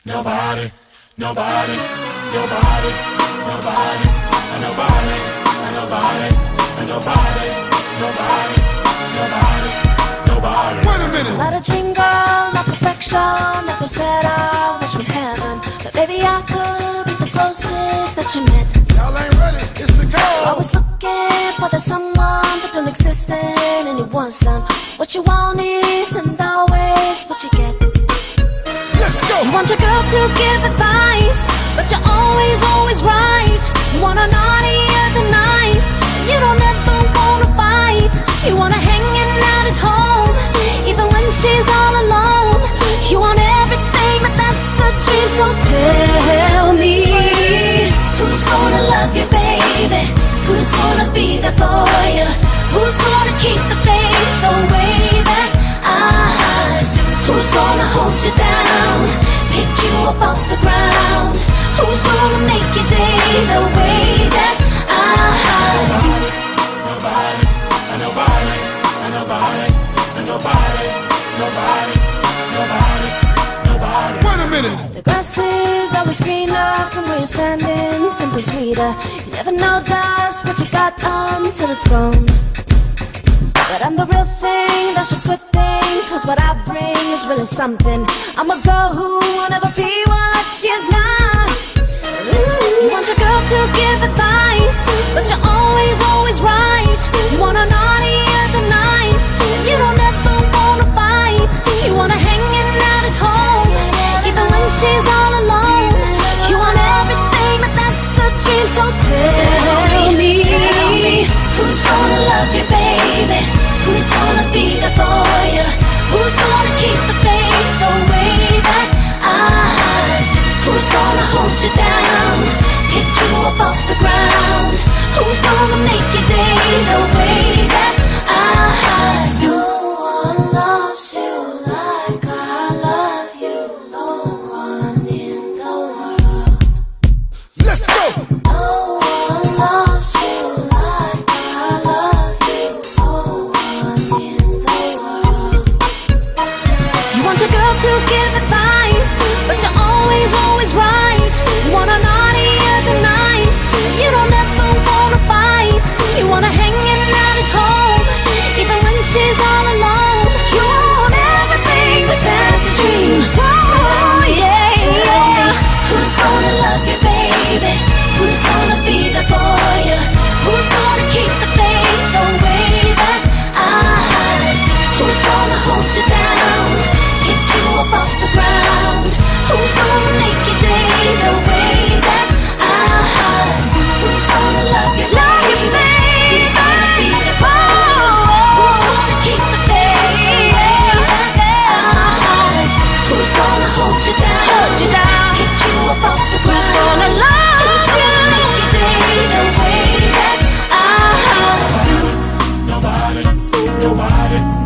nobody, nobody, nobody, nobody, nobody, nobody, nobody, nobody, nobody, nobody. Wait a minute. Not a dream girl, not perfection. Never said I wish from heaven, but maybe I could be the closest that you met. Y'all ain't ready. It's the goal. Always looking for the someone that don't exist in anyone, son. What you want isn't always what you get. Let's go. You want your girl to give advice, but you're always, always right. You want her naughtier than nice, and you don't ever wanna fight. You want her hanging out at home, even when she's all alone. You want everything, but that's a dream. So tell me, who's gonna love you, baby? Who's gonna be there for you? Who's gonna keep the faith the way that I do? Who's gonna hold you down, pick you up off the ground? Who's gonna make your day the way that I do? Nobody, nobody, nobody, nobody, nobody, nobody, nobody. Wait a minute. The grass is always greener from where you're standing, simply sweeter. You never know just what you got until it's gone. But I'm the real thing, that's a good thing, cause what I bring is really something. I'm a girl who will never be what she is not. You want your girl to give advice, but you're always, always right. You want her naughtier than nice, and you don't ever wanna fight. You want her hanging out at home, even when she's all alone. You want everything, but that's a dream. So tell me, who's gonna love you, baby? Who's gonna be there for you? Who's gonna keep the faith the way that I do? Who's gonna hold you down, pick you up off the ground? Who's gonna make your day the way that I do? No one loves you like I love you. No one in the world. Let's go. No one loves you like I love you. No one in the world. You want your girl to give advice, but you're always, always right. You want her naughtier than nice, you don't ever wanna fight. You want her hanging out at home, even when she's all alone. You want everything, but that's a dream. Oh yeah, yeah. Who's gonna love you, baby? Who's gonna be there for you? Who's gonna keep the faith the way that I do? Who's gonna hold you down, pick you up off the ground? Who's gonna make your day the way that I do? Who's gonna love you, baby? Who's gonna be there for you? Who's gonna keep the faith the way that I do? Who's gonna hold you down, pick you up off the ground? Who's gonna love you? Who's gonna make your day the way that I do? Nobody, nobody.